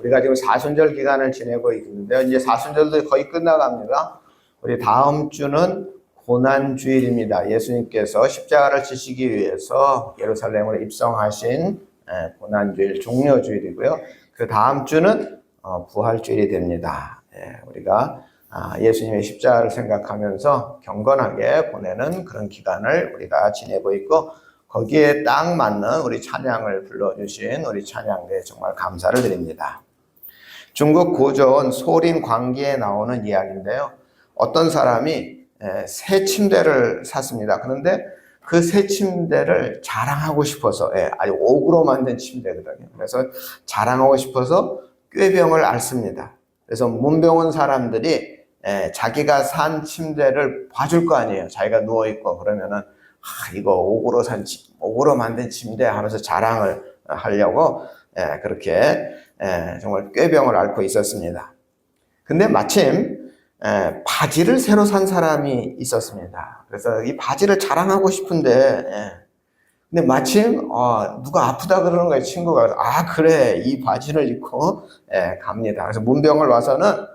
우리가 지금 사순절 기간을 지내고 있는데요. 이제 사순절도 거의 끝나갑니다. 우리 다음 주는 고난주일입니다. 예수님께서 십자가를 지시기 위해서 예루살렘으로 입성하신 고난주일, 종려주일이고요. 그 다음 주는 부활주일이 됩니다. 우리가 예수님의 십자가를 생각하면서 경건하게 보내는 그런 기간을 우리가 지내고 있고, 거기에 딱 맞는 우리 찬양을 불러주신 우리 찬양대에 정말 감사를 드립니다. 중국 고전 소린 광기에 나오는 이야기인데요. 어떤 사람이 새 침대를 샀습니다. 그런데 그 새 침대를 자랑하고 싶어서, 아주 옥으로 만든 침대거든요. 그래서 자랑하고 싶어서 꾀병을 앓습니다. 그래서 문병원 사람들이 자기가 산 침대를 봐줄 거 아니에요. 자기가 누워있고 그러면은 이거 옥으로 만든 침대 하면서 자랑을 하려고 그렇게 정말 꾀병을 앓고 있었습니다. 근데 마침 바지를 새로 산 사람이 있었습니다. 그래서 이 바지를 자랑하고 싶은데 근데 마침 누가 아프다 그러는 거예요. 친구가. 그래, 이 바지를 입고 갑니다. 그래서 문병을 와서는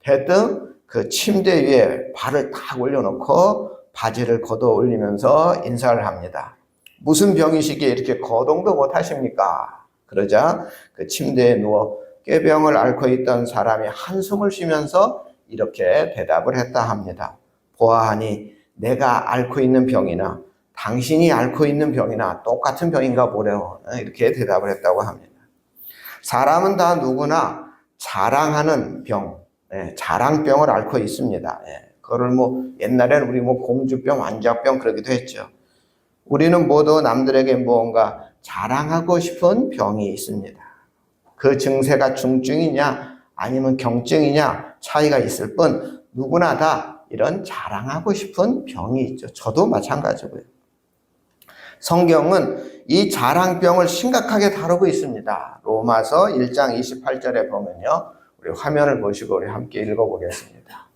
대뜸 그 침대 위에 발을 딱 올려놓고 바지를 걷어 올리면서 인사를 합니다. 무슨 병이시기에 이렇게 거동도 못 하십니까? 그러자 그 침대에 누워 꾀병을 앓고 있던 사람이 한숨을 쉬면서 이렇게 대답을 했다 합니다. 보아하니 내가 앓고 있는 병이나 당신이 앓고 있는 병이나 똑같은 병인가 보래요. 이렇게 대답을 했다고 합니다. 사람은 다 누구나 자랑하는 병, 자랑병을 앓고 있습니다. 그거를 옛날에는 우리 공주병, 완자병 그러기도 했죠. 우리는 모두 남들에게 무언가 자랑하고 싶은 병이 있습니다. 그 증세가 중증이냐 아니면 경증이냐 차이가 있을 뿐 누구나 다 이런 자랑하고 싶은 병이 있죠. 저도 마찬가지고요. 성경은 이 자랑병을 심각하게 다루고 있습니다. 로마서 1장 28절에 보면요. 우리 화면을 보시고 우리 함께 읽어보겠습니다.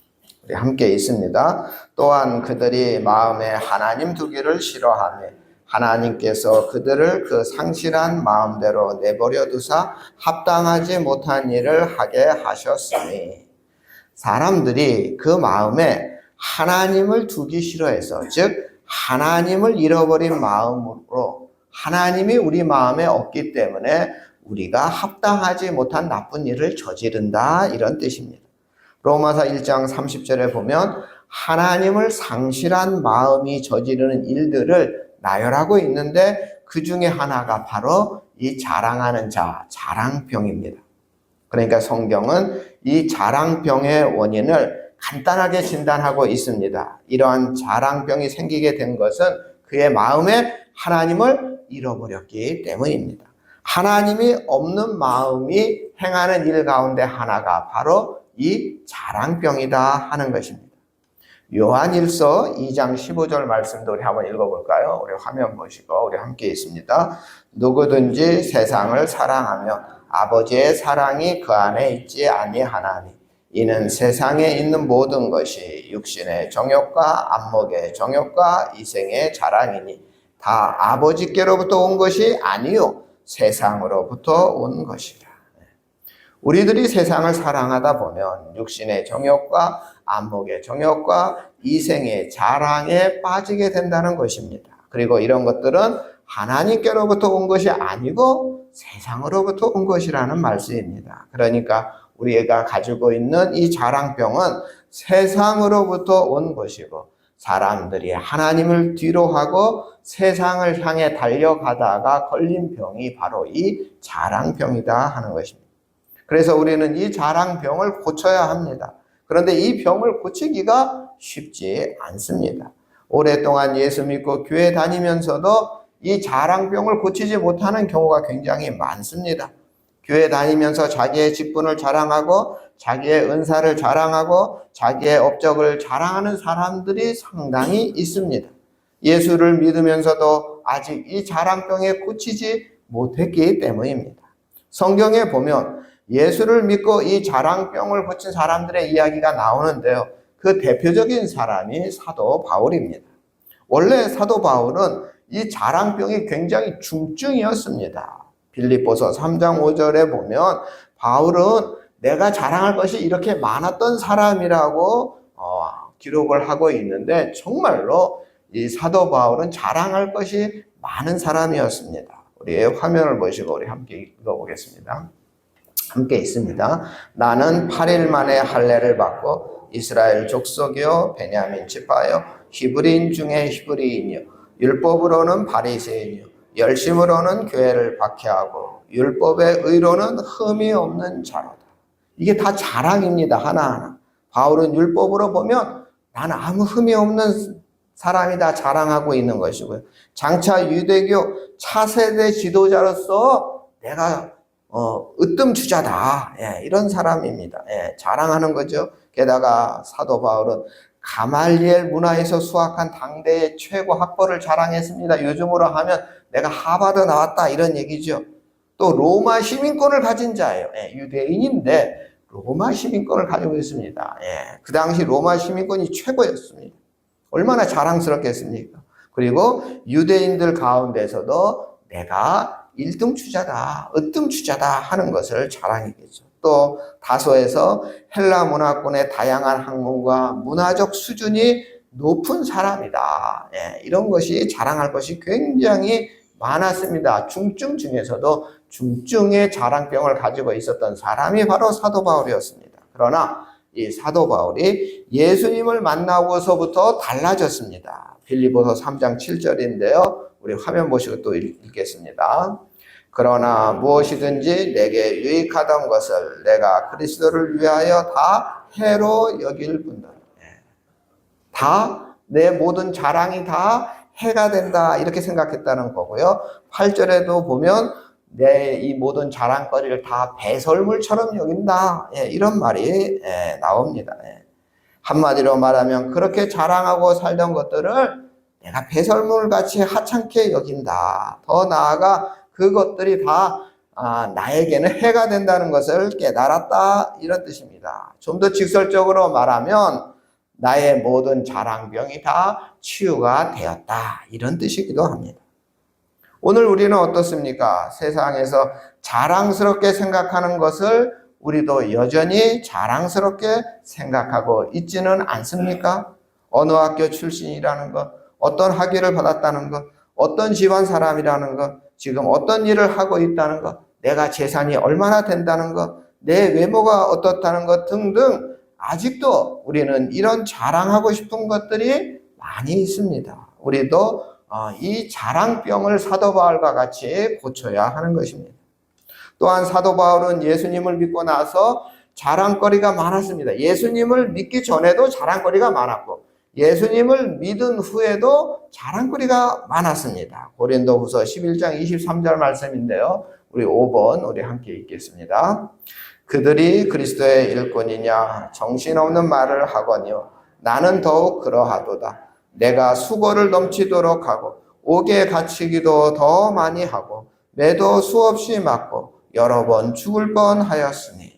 우리 함께 있습니다. 또한 그들이 마음에 하나님 두기를 싫어하며 하나님께서 그들을 그 상실한 마음대로 내버려 두사 합당하지 못한 일을 하게 하셨으니, 사람들이 그 마음에 하나님을 두기 싫어해서, 즉 하나님을 잃어버린 마음으로 하나님이 우리 마음에 없기 때문에 우리가 합당하지 못한 나쁜 일을 저지른다, 이런 뜻입니다. 로마서 1장 30절에 보면 하나님을 상실한 마음이 저지르는 일들을 나열하고 있는데 그 중에 하나가 바로 이 자랑하는 자, 자랑병입니다. 그러니까 성경은 이 자랑병의 원인을 간단하게 진단하고 있습니다. 이러한 자랑병이 생기게 된 것은 그의 마음에 하나님을 잃어버렸기 때문입니다. 하나님이 없는 마음이 행하는 일 가운데 하나가 바로 이 자랑병이다 하는 것입니다. 요한일서 2장 15절 말씀도 우리 한번 읽어볼까요? 우리 화면 보시고 우리 함께 있습니다. 누구든지 세상을 사랑하며 아버지의 사랑이 그 안에 있지 아니하나니 이는 세상에 있는 모든 것이 육신의 정욕과 안목의 정욕과 이생의 자랑이니 다 아버지께로부터 온 것이 아니요 세상으로부터 온 것이라. 우리들이 세상을 사랑하다 보면 육신의 정욕과 안목의 정욕과 이생의 자랑에 빠지게 된다는 것입니다. 그리고 이런 것들은 하나님께로부터 온 것이 아니고 세상으로부터 온 것이라는 말씀입니다. 그러니까 우리가 가지고 있는 이 자랑병은 세상으로부터 온 것이고, 사람들이 하나님을 뒤로 하고 세상을 향해 달려가다가 걸린 병이 바로 이 자랑병이다 하는 것입니다. 그래서 우리는 이 자랑병을 고쳐야 합니다. 그런데 이 병을 고치기가 쉽지 않습니다. 오랫동안 예수 믿고 교회 다니면서도 이 자랑병을 고치지 못하는 경우가 굉장히 많습니다. 교회 다니면서 자기의 직분을 자랑하고 자기의 은사를 자랑하고 자기의 업적을 자랑하는 사람들이 상당히 있습니다. 예수를 믿으면서도 아직 이 자랑병에 고치지 못했기 때문입니다. 성경에 보면 예수를 믿고 이 자랑병을 고친 사람들의 이야기가 나오는데요. 그 대표적인 사람이 사도 바울입니다. 원래 사도 바울은 이 자랑병이 굉장히 중증이었습니다. 빌립보서 3장 5절에 보면 바울은 내가 자랑할 것이 이렇게 많았던 사람이라고 기록을 하고 있는데 정말로 이 사도 바울은 자랑할 것이 많은 사람이었습니다. 우리 화면을 보시고 우리 함께 읽어보겠습니다. 함께 있습니다. 나는 8일 만에 할례를 받고 이스라엘 족속이요 베냐민 지파요 히브리인 중에 히브리인이요 율법으로는 바리새인이요 열심으로는 교회를 박해하고 율법의 의로는 흠이 없는 자로다. 이게 다 자랑입니다. 하나하나. 바울은 율법으로 보면 나는 아무 흠이 없는 사람이다 자랑하고 있는 것이고요. 장차 유대교 차세대 지도자로서 내가 으뜸주자다. 이런 사람입니다. 자랑하는 거죠. 게다가 사도 바울은 가말리엘 문화에서 수학한 당대의 최고 학벌을 자랑했습니다. 요즘으로 하면 내가 하버드 나왔다 이런 얘기죠. 또 로마 시민권을 가진 자예요. 유대인인데 로마 시민권을 가지고 있습니다. 그 당시 로마 시민권이 최고였습니다. 얼마나 자랑스럽겠습니까? 그리고 유대인들 가운데서도 내가 1등 주자다, 으뜸 주자다 하는 것을 자랑이겠죠. 또 다소에서 헬라 문화권의 다양한 학문과 문화적 수준이 높은 사람이다. 이런 것이 자랑할 것이 굉장히 많았습니다. 중증 중에서도 중증의 자랑병을 가지고 있었던 사람이 바로 사도 바울이었습니다. 그러나 이 사도 바울이 예수님을 만나고서부터 달라졌습니다. 빌립보서 3장 7절인데요. 우리 화면 보시고 또 읽겠습니다. 그러나 무엇이든지 내게 유익하던 것을 내가 그리스도를 위하여 다 해로 여길 뿐더러. 다 내 모든 자랑이 다 해가 된다 이렇게 생각했다는 거고요. 8절에도 보면 내 이 모든 자랑거리를 다 배설물처럼 여긴다. 이런 말이 나옵니다. 한마디로 말하면 그렇게 자랑하고 살던 것들을 내가 배설물같이 하찮게 여긴다. 더 나아가 그것들이 다 나에게는 해가 된다는 것을 깨달았다. 이런 뜻입니다. 좀 더 직설적으로 말하면 나의 모든 자랑병이 다 치유가 되었다. 이런 뜻이기도 합니다. 오늘 우리는 어떻습니까? 세상에서 자랑스럽게 생각하는 것을 우리도 여전히 자랑스럽게 생각하고 있지는 않습니까? 어느 학교 출신이라는 것, 어떤 학위를 받았다는 것, 어떤 집안 사람이라는 것, 지금 어떤 일을 하고 있다는 것, 내가 재산이 얼마나 된다는 것, 내 외모가 어떻다는 것 등등 아직도 우리는 이런 자랑하고 싶은 것들이 많이 있습니다. 우리도 이 자랑병을 사도 바울과 같이 고쳐야 하는 것입니다. 또한 사도 바울은 예수님을 믿고 나서 자랑거리가 많았습니다. 예수님을 믿기 전에도 자랑거리가 많았고 예수님을 믿은 후에도 자랑거리가 많았습니다. 고린도후서 11장 23절 말씀인데요. 우리 5번 우리 함께 읽겠습니다. 그들이 그리스도의 일꾼이냐 정신없는 말을 하거니와 나는 더욱 그러하도다. 내가 수고를 넘치도록 하고 옥에 갇히기도 더 많이 하고 매도 수없이 맞고 여러 번 죽을 뻔하였으니.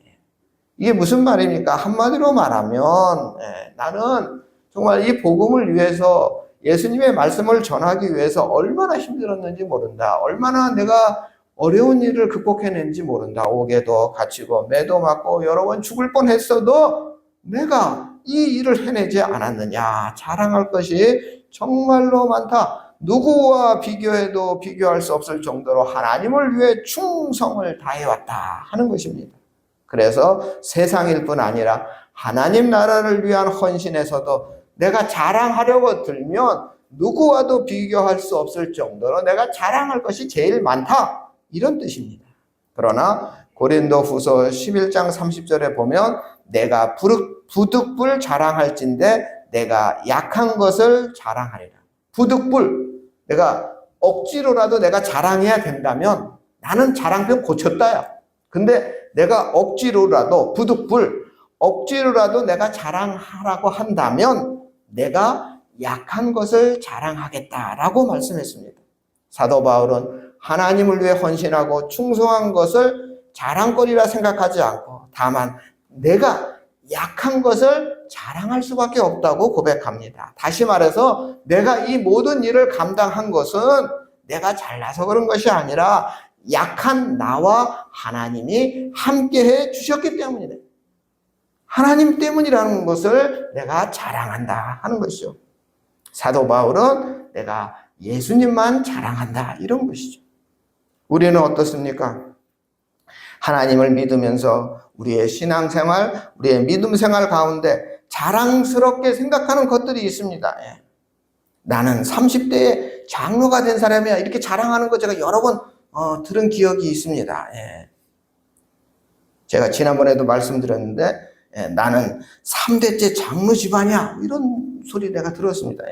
이게 무슨 말입니까? 한마디로 말하면 나는 정말 이 복음을 위해서 예수님의 말씀을 전하기 위해서 얼마나 힘들었는지 모른다. 얼마나 내가 어려운 일을 극복해낸지 모른다. 옥에도 갇히고 매도 맞고 여러 번 죽을 뻔했어도 내가 이 일을 해내지 않았느냐. 자랑할 것이 정말로 많다. 누구와 비교해도 비교할 수 없을 정도로 하나님을 위해 충성을 다해왔다 하는 것입니다. 그래서 세상일 뿐 아니라 하나님 나라를 위한 헌신에서도 내가 자랑하려고 들면 누구와도 비교할 수 없을 정도로 내가 자랑할 것이 제일 많다. 이런 뜻입니다. 그러나 고린도후서 11장 30절에 보면 내가 부득불 자랑할진대 내가 약한 것을 자랑하리라. 부득불 내가 억지로라도 내가 자랑해야 된다면 나는 자랑병 고쳤다야. 근데 내가 억지로라도 부득불 억지로라도 내가 자랑하라고 한다면 내가 약한 것을 자랑하겠다라고 말씀했습니다. 사도 바울은 하나님을 위해 헌신하고 충성한 것을 자랑거리라 생각하지 않고 다만 내가 약한 것을 자랑할 수밖에 없다고 고백합니다. 다시 말해서 내가 이 모든 일을 감당한 것은 내가 잘나서 그런 것이 아니라 약한 나와 하나님이 함께해 주셨기 때문이다. 하나님 때문이라는 것을 내가 자랑한다 하는 것이죠. 사도 바울은 내가 예수님만 자랑한다 이런 것이죠. 우리는 어떻습니까? 하나님을 믿으면서 우리의 신앙생활, 우리의 믿음 생활 가운데 자랑스럽게 생각하는 것들이 있습니다. 나는 30대에 장로가 된 사람이야 이렇게 자랑하는 거 제가 여러 번 들은 기억이 있습니다. 제가 지난번에도 말씀드렸는데 나는 3대째 장로 집안이야 이런 소리 내가 들었습니다.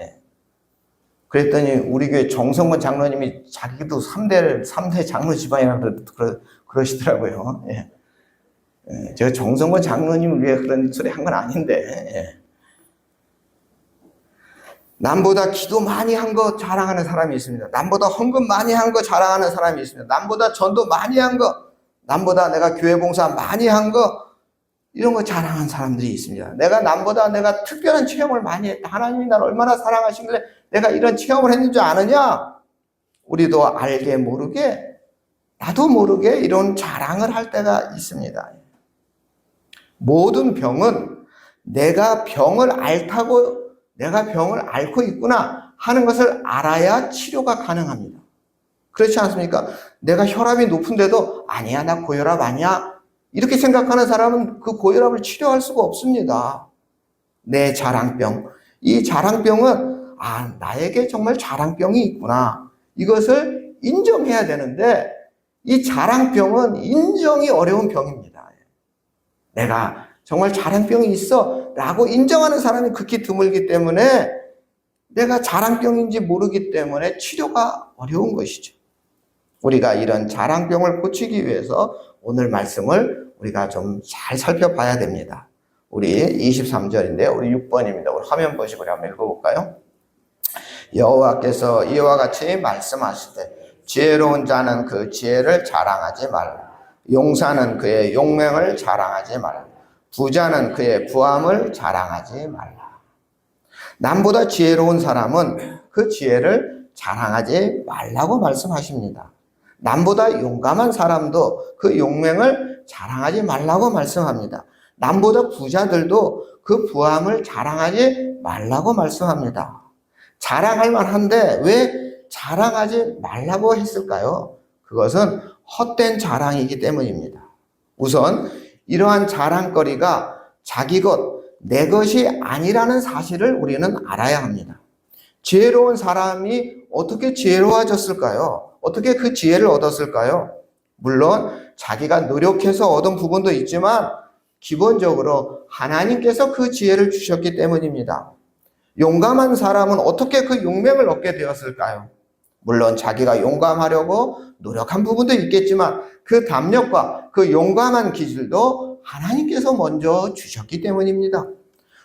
그랬더니 우리 교회 정성권 장로님이 자기도 3대 장로 집안이라고 그러시더라고요. 제가 정성권 장로님을 위해 그런 소리 한 건 아닌데 남보다 기도 많이 한 거 자랑하는 사람이 있습니다. 남보다 헌금 많이 한 거 자랑하는 사람이 있습니다. 남보다 전도 많이 한 거, 남보다 내가 교회 봉사 많이 한 거 이런 거 자랑하는 사람들이 있습니다. 남보다 내가 특별한 체험을 많이 했다. 하나님이 나를 얼마나 사랑하시길래 내가 이런 체험을 했는 줄 아느냐? 우리도 알게 모르게 나도 모르게 이런 자랑을 할 때가 있습니다. 모든 병은 내가 병을 앓고 있구나 하는 것을 알아야 치료가 가능합니다. 그렇지 않습니까? 내가 혈압이 높은데도 아니야 나 고혈압 아니야 이렇게 생각하는 사람은 그 고혈압을 치료할 수가 없습니다. 내 자랑병, 이 자랑병은 나에게 정말 자랑병이 있구나 이것을 인정해야 되는데 이 자랑병은 인정이 어려운 병입니다. 내가 정말 자랑병이 있어 라고 인정하는 사람이 극히 드물기 때문에 내가 자랑병인지 모르기 때문에 치료가 어려운 것이죠. 우리가 이런 자랑병을 고치기 위해서 오늘 말씀을 우리가 좀 잘 살펴봐야 됩니다. 우리 23절인데 우리 6번입니다. 우리 화면 보시고 한번 읽어볼까요? 여호와께서 이와 같이 말씀하시되 지혜로운 자는 그 지혜를 자랑하지 말라. 용사는 그의 용맹을 자랑하지 말라. 부자는 그의 부함을 자랑하지 말라. 남보다 지혜로운 사람은 그 지혜를 자랑하지 말라고 말씀하십니다. 남보다 용감한 사람도 그 용맹을 자랑하지 말라고 말씀합니다. 남보다 부자들도 그 부함을 자랑하지 말라고 말씀합니다. 자랑할 만한데 왜 자랑하지 말라고 했을까요? 그것은 헛된 자랑이기 때문입니다. 우선 이러한 자랑거리가 자기 것, 내 것이 아니라는 사실을 우리는 알아야 합니다. 지혜로운 사람이 어떻게 지혜로워졌을까요? 어떻게 그 지혜를 얻었을까요? 물론 자기가 노력해서 얻은 부분도 있지만 기본적으로 하나님께서 그 지혜를 주셨기 때문입니다. 용감한 사람은 어떻게 그 용맹을 얻게 되었을까요? 물론 자기가 용감하려고 노력한 부분도 있겠지만 그 담력과 그 용감한 기질도 하나님께서 먼저 주셨기 때문입니다.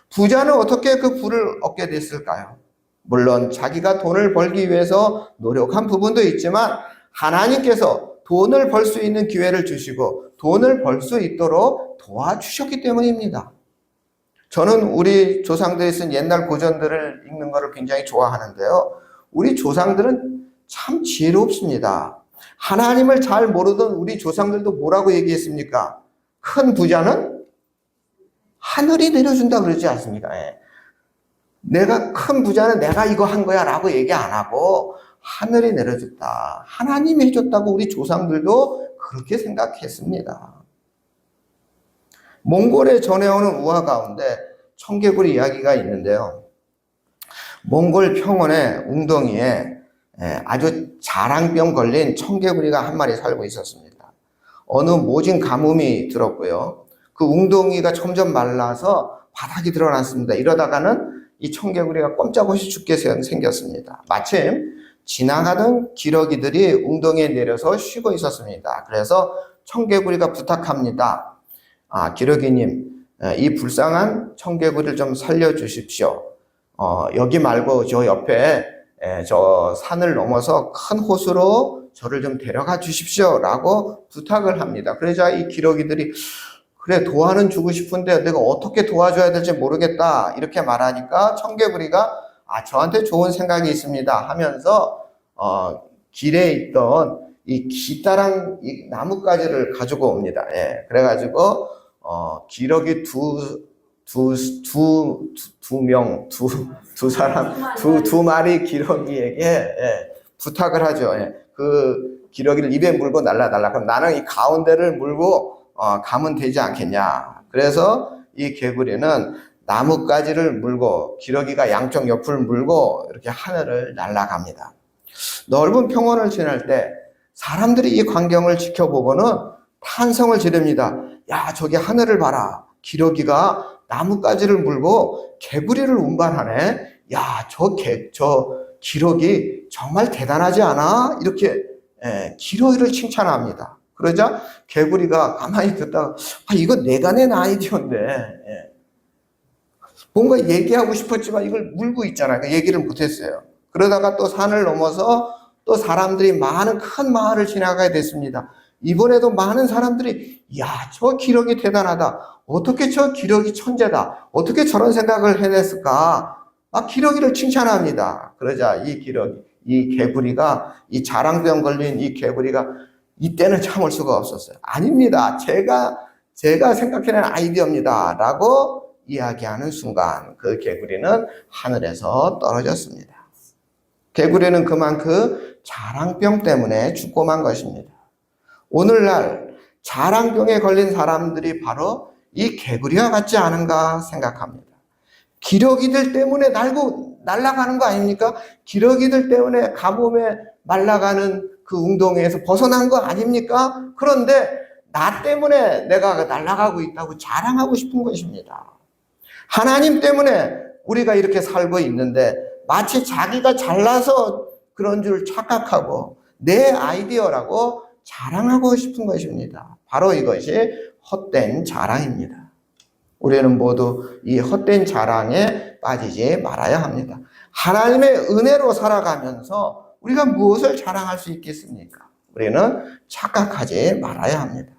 부자는 어떻게 그 부를 얻게 됐을까요? 물론 자기가 돈을 벌기 위해서 노력한 부분도 있지만 하나님께서 돈을 벌 수 있는 기회를 주시고 돈을 벌 수 있도록 도와주셨기 때문입니다. 저는 우리 조상들이 쓴 옛날 고전들을 읽는 것을 굉장히 좋아하는데요. 우리 조상들은 참 지혜롭습니다. 하나님을 잘 모르던 우리 조상들도 뭐라고 얘기했습니까? 큰 부자는 하늘이 내려준다 그러지 않습니까? 내가 큰 부자는 내가 이거 한 거야 라고 얘기 안 하고 하늘이 내려줬다. 하나님이 해줬다고 우리 조상들도 그렇게 생각했습니다. 몽골에 전해오는 우화 가운데 청개구리 이야기가 있는데요. 몽골 평원의 웅덩이에 아주 자랑병 걸린 청개구리가 한 마리 살고 있었습니다. 어느 모진 가뭄이 들었고요. 그 웅덩이가 점점 말라서 바닥이 드러났습니다. 이러다가는 이 청개구리가 꼼짝없이 죽게 생겼습니다. 마침 지나가던 기러기들이 웅덩이에 내려서 쉬고 있었습니다. 그래서 청개구리가 부탁합니다. 기러기님, 이 불쌍한 청개구리를 좀 살려주십시오. 여기 말고 저 옆에 저 산을 넘어서 큰 호수로 저를 좀 데려가 주십시오 라고 부탁을 합니다. 그러자 이 기러기들이 그래 도와는 주고 싶은데 내가 어떻게 도와줘야 될지 모르겠다 이렇게 말하니까 청개구리가 저한테 좋은 생각이 있습니다 하면서 길에 있던 이 기다란 이 나뭇가지를 가지고 옵니다. 예. 그래가지고, 기러기 두 사람, 두 마리 기러기에게, 예, 부탁을 하죠. 예. 그 기러기를 입에 물고 날라달라. 그럼 나는 이 가운데를 물고, 가면 되지 않겠냐. 그래서 이 개구리는 나뭇가지를 물고, 기러기가 양쪽 옆을 물고, 이렇게 하늘을 날아갑니다. 넓은 평원을 지날 때, 사람들이 이 광경을 지켜보고는 탄성을 지릅니다. 야, 저기 하늘을 봐라. 기러기가 나뭇가지를 물고 개구리를 운반하네. 야, 저 기러기 정말 대단하지 않아? 이렇게 기러기를 칭찬합니다. 그러자 개구리가 가만히 듣다가 이거 내가 낸 아이디어인데 뭔가 얘기하고 싶었지만 이걸 물고 있잖아요. 얘기를 못했어요. 그러다가 또 산을 넘어서 또 사람들이 많은 큰 마을을 지나가게 됐습니다. 이번에도 많은 사람들이 야, 저 기러기 대단하다. 어떻게 저 기러기 천재다. 어떻게 저런 생각을 해냈을까. 막 기러기를 칭찬합니다. 그러자 이 개구리가, 이 자랑병 걸린 이 개구리가 이때는 참을 수가 없었어요. 아닙니다. 제가 생각해낸 아이디어입니다. 라고 이야기하는 순간 그 개구리는 하늘에서 떨어졌습니다. 개구리는 그만 그 자랑병 때문에 죽고 만 것입니다. 오늘날 자랑병에 걸린 사람들이 바로 이 개구리와 같지 않은가 생각합니다. 기러기들 때문에 날아가는 거 아닙니까? 기러기들 때문에 가뭄에 말라가는 그 웅덩이에서 벗어난 거 아닙니까? 그런데 나 때문에 내가 날아가고 있다고 자랑하고 싶은 것입니다. 하나님 때문에 우리가 이렇게 살고 있는데 마치 자기가 잘나서 그런 줄 착각하고 내 아이디어라고 자랑하고 싶은 것입니다. 바로 이것이 헛된 자랑입니다. 우리는 모두 이 헛된 자랑에 빠지지 말아야 합니다. 하나님의 은혜로 살아가면서 우리가 무엇을 자랑할 수 있겠습니까? 우리는 착각하지 말아야 합니다.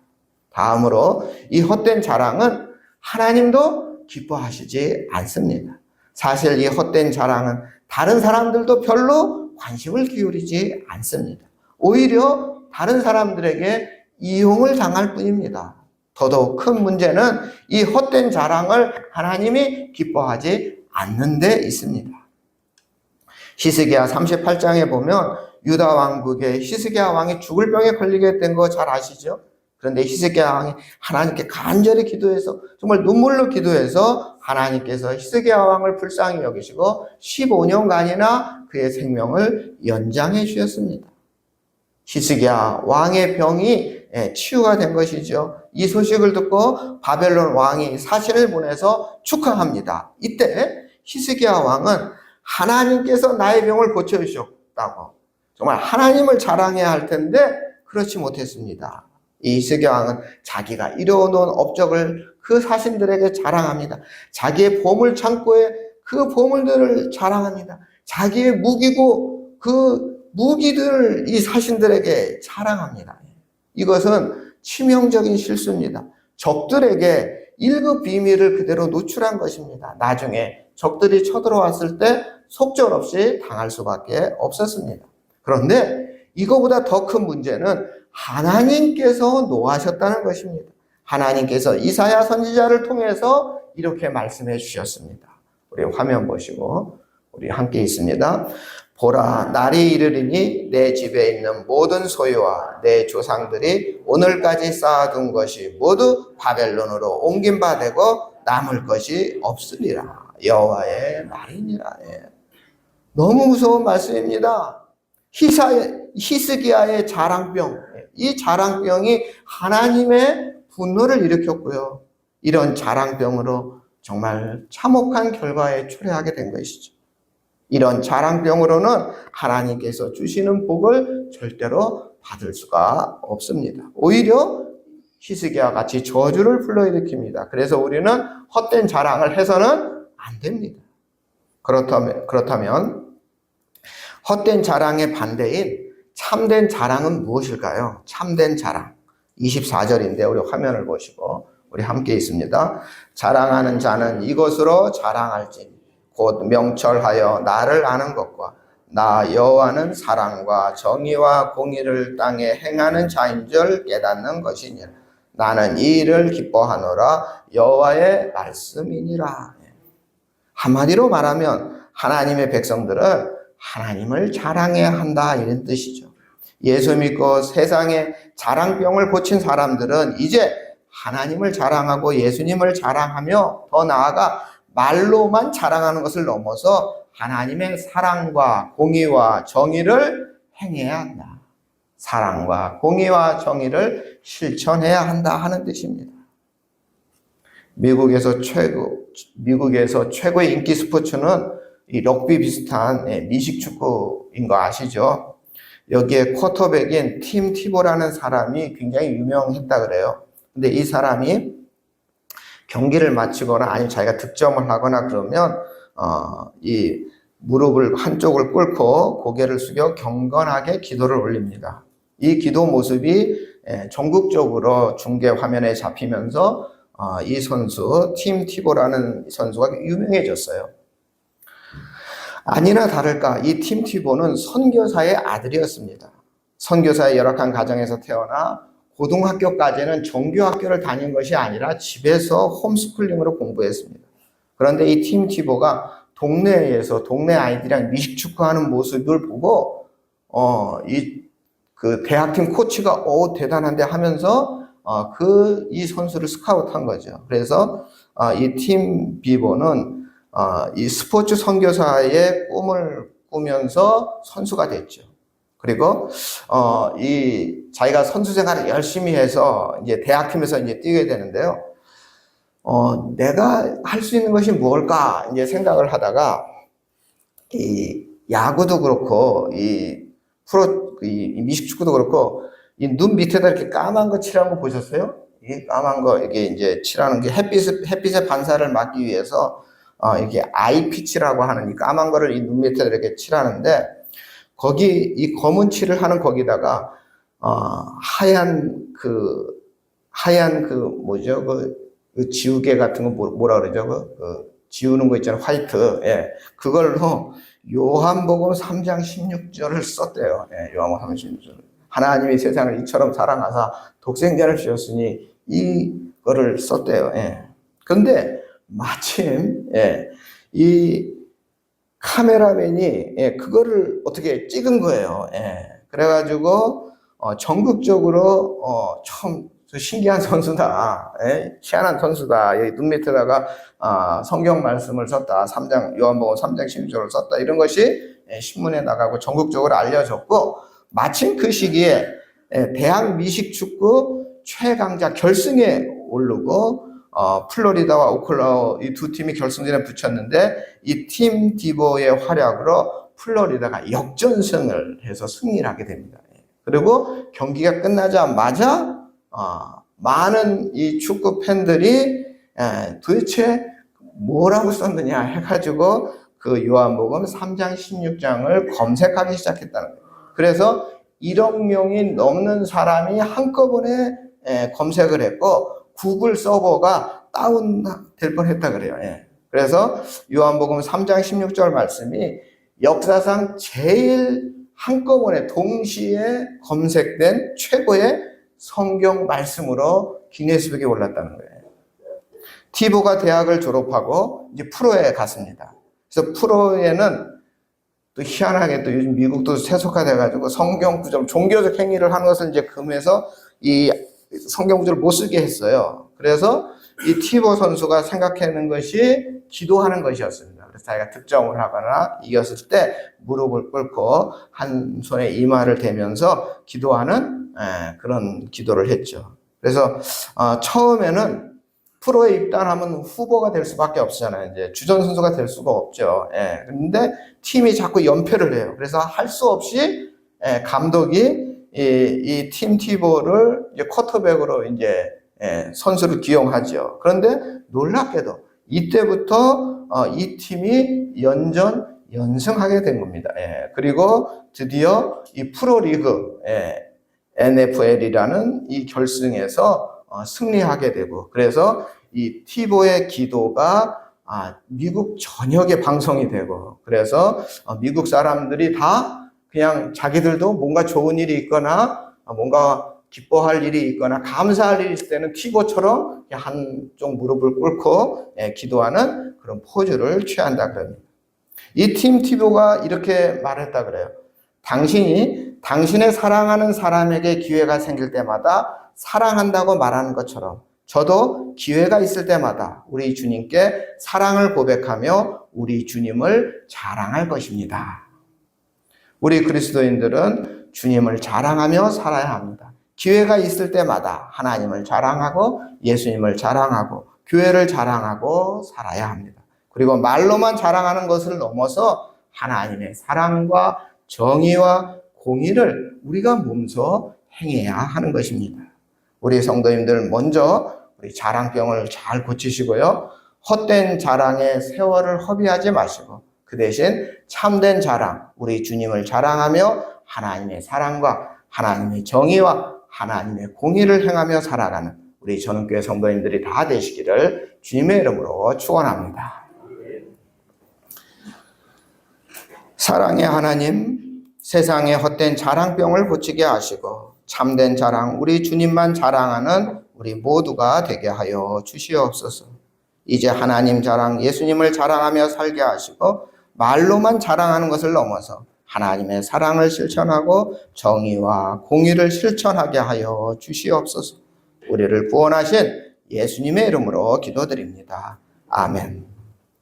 다음으로 이 헛된 자랑은 하나님도 기뻐하시지 않습니다. 사실 이 헛된 자랑은 다른 사람들도 별로 관심을 기울이지 않습니다. 오히려 다른 사람들에게 이용을 당할 뿐입니다. 더더욱 큰 문제는 이 헛된 자랑을 하나님이 기뻐하지 않는 데 있습니다. 히스기야 38장에 보면 유다 왕국의 히스기야 왕이 죽을 병에 걸리게 된 거 잘 아시죠? 그런데 히스기야 왕이 하나님께 간절히 기도해서 정말 눈물로 기도해서 하나님께서 히스기야 왕을 불쌍히 여기시고 15년간이나 그의 생명을 연장해 주셨습니다. 히스기야 왕의 병이 치유가 된 것이죠. 이 소식을 듣고 바벨론 왕이 사신을 보내서 축하합니다. 이때 히스기야 왕은 하나님께서 나의 병을 고쳐주셨다고 정말 하나님을 자랑해야 할 텐데 그렇지 못했습니다. 이 히스기야 왕은 자기가 이뤄놓은 업적을 그 사신들에게 자랑합니다. 자기의 보물 창고에 그 보물들을 자랑합니다. 자기의 무기고 그 무기들을 이 사신들에게 자랑합니다. 이것은 치명적인 실수입니다. 적들에게 1급 비밀을 그대로 노출한 것입니다. 나중에 적들이 쳐들어왔을 때 속절없이 당할 수밖에 없었습니다. 그런데 이거보다 더 큰 문제는 하나님께서 노하셨다는 것입니다. 하나님께서 이사야 선지자를 통해서 이렇게 말씀해 주셨습니다. 우리 화면 보시고 우리 함께 있습니다. 보라, 날이 이르리니 내 집에 있는 모든 소유와 내 조상들이 오늘까지 쌓아둔 것이 모두 바벨론으로 옮긴 바 되고 남을 것이 없으리라. 여호와의 말이니라. 너무 무서운 말씀입니다. 히스기야의 자랑병, 이 자랑병이 하나님의 분노를 일으켰고요. 이런 자랑병으로 정말 참혹한 결과에 초래하게 된 것이죠. 이런 자랑병으로는 하나님께서 주시는 복을 절대로 받을 수가 없습니다. 오히려 히스기야와 같이 저주를 불러일으킵니다. 그래서 우리는 헛된 자랑을 해서는 안 됩니다. 그렇다면 헛된 자랑의 반대인 참된 자랑은 무엇일까요? 참된 자랑. 24절인데 우리 화면을 보시고 우리 함께 있습니다. 자랑하는 자는 이것으로 자랑할지니 곧 명철하여 나를 아는 것과 나 여호와는 사랑과 정의와 공의를 땅에 행하는 자인 줄 깨닫는 것이니라. 나는 이 일을 기뻐하노라. 여호와의 말씀이니라. 한마디로 말하면 하나님의 백성들은 하나님을 자랑해야 한다, 이런 뜻이죠. 예수 믿고 세상에 자랑병을 고친 사람들은 이제 하나님을 자랑하고 예수님을 자랑하며 더 나아가 말로만 자랑하는 것을 넘어서 하나님의 사랑과 공의와 정의를 행해야 한다. 사랑과 공의와 정의를 실천해야 한다 하는 뜻입니다. 미국에서 최고의 인기 스포츠는 이 럭비 비슷한 미식축구인 거 아시죠? 여기에 쿼터백인 팀 티보라는 사람이 굉장히 유명했다 그래요. 근데 이 사람이 경기를 마치거나 아니면 자기가 득점을 하거나 그러면 이 무릎을 한쪽을 꿇고 고개를 숙여 경건하게 기도를 올립니다. 이 기도 모습이 전국적으로 중계 화면에 잡히면서 이 선수 팀 티보라는 선수가 유명해졌어요. 아니나 다를까 이 팀 티보는 선교사의 아들이었습니다. 선교사의 열악한 가정에서 태어나 고등학교까지는 정규학교를 다닌 것이 아니라 집에서 홈스쿨링으로 공부했습니다. 그런데 이 팀 티보가 동네에서 동네 아이들이랑 미식축구하는 모습을 보고 그 대학팀 코치가 대단한데 하면서 이 선수를 스카우트한 거죠. 그래서 이 팀 비보는 이 스포츠 선교사의 꿈을 꾸면서 선수가 됐죠. 그리고 자기가 선수 생활을 열심히 해서 이제 대학팀에서 이제 뛰게 되는데요. 내가 할 수 있는 것이 무엇일까 이제 생각을 하다가 이 야구도 그렇고 이 미식축구도 그렇고 이 눈 밑에다 이렇게 까만 거 칠하는 거 보셨어요? 이 까만 거 이게 이제 칠하는 게 햇빛의 반사를 막기 위해서 이게 아이피치라고 하는 이 까만 거를 이 눈 밑에다 이렇게 칠하는데 거기 이 검은 칠을 하는 거기다가 하얀 뭐죠? 그 지우개 같은 거 뭐라 그러죠? 그 지우는 거 있잖아요. 화이트. 예. 그걸로 요한복음 3장 16절을 썼대요. 예. 요한복음 3장 16절. 하나님이 세상을 이처럼 사랑하사 독생자를 주셨으니 이거를 썼대요. 예. 그런데 마침 이 카메라맨이 그거를 어떻게 찍은 거예요. 그래가지고 전국적으로 참 신기한 선수다, 희한한 선수다, 여기 눈 밑에다가 성경 말씀을 썼다, 요한복음 3장 16절을 썼다, 이런 것이 신문에 나가고 전국적으로 알려졌고, 마침 그 시기에 대학 미식축구 최강자 결승에 오르고 플로리다와 오클라호마 이 두 팀이 결승전에 붙였는데 이 팀 디보의 활약으로 플로리다가 역전승을 해서 승리를 하게 됩니다. 그리고 경기가 끝나자마자 많은 이 축구 팬들이 도대체 뭐라고 썼느냐 해가지고 그 요한복음 3장 16장을 검색하기 시작했다는 거예요. 그래서 1억 명이 넘는 사람이 한꺼번에 검색을 했고 구글 서버가 다운될 뻔했다 그래요. 그래서 요한복음 3장 16절 말씀이 역사상 제일 한꺼번에 동시에 검색된 최고의 성경 말씀으로 기네스북에 올랐다는 거예요. 티보가 대학을 졸업하고 이제 프로에 갔습니다. 그래서 프로에는 또 희한하게 또 요즘 미국도 세속화돼가지고 성경 구절, 종교적 행위를 하는 것을 이제 금해서 이 성경 구절을 못 쓰게 했어요. 그래서 이 티보 선수가 생각하는 것이 기도하는 것이었습니다. 그래서 자기가 득점을 하거나 이겼을 때 무릎을 꿇고 한 손에 이마를 대면서 기도하는 그런 기도를 했죠. 그래서 처음에는 프로에 입단하면 후보가 될 수밖에 없잖아요. 이제 주전 선수가 될 수가 없죠. 그런데 팀이 자꾸 연패를 해요. 그래서 할 수 없이 감독이 이 팀 티보를 이제 쿼터백으로 이제 선수를 기용하죠. 그런데 놀랍게도 이때부터 이 팀이 연승하게 된 겁니다. 그리고 드디어 이 프로리그 NFL이라는 이 결승에서 승리하게 되고, 그래서 이 티보의 기도가 미국 전역에 방송이 되고, 그래서 미국 사람들이 다 그냥 자기들도 뭔가 좋은 일이 있거나 뭔가 기뻐할 일이 있거나 감사할 일이 있을 때는 튀고처럼 한쪽 무릎을 꿇고 기도하는 그런 포즈를 취한다 그럽니다. 이 팀 티보가 이렇게 말했다 그래요. 당신이 당신의 사랑하는 사람에게 기회가 생길 때마다 사랑한다고 말하는 것처럼 저도 기회가 있을 때마다 우리 주님께 사랑을 고백하며 우리 주님을 자랑할 것입니다. 우리 그리스도인들은 주님을 자랑하며 살아야 합니다. 기회가 있을 때마다 하나님을 자랑하고 예수님을 자랑하고 교회를 자랑하고 살아야 합니다. 그리고 말로만 자랑하는 것을 넘어서 하나님의 사랑과 정의와 공의를 우리가 몸소 행해야 하는 것입니다. 우리 성도님들 먼저 우리 자랑병을 잘 고치시고요. 헛된 자랑에 세월을 허비하지 마시고 그 대신 참된 자랑, 우리 주님을 자랑하며 하나님의 사랑과 하나님의 정의와 하나님의 공의를 행하며 살아가는 우리 전원교회 성도님들이 다 되시기를 주님의 이름으로 축원합니다. 사랑의 하나님, 세상의 헛된 자랑병을 고치게 하시고 참된 자랑, 우리 주님만 자랑하는 우리 모두가 되게 하여 주시옵소서. 이제 하나님 자랑, 예수님을 자랑하며 살게 하시고 말로만 자랑하는 것을 넘어서 하나님의 사랑을 실천하고 정의와 공의를 실천하게 하여 주시옵소서. 우리를 구원하신 예수님의 이름으로 기도드립니다. 아멘.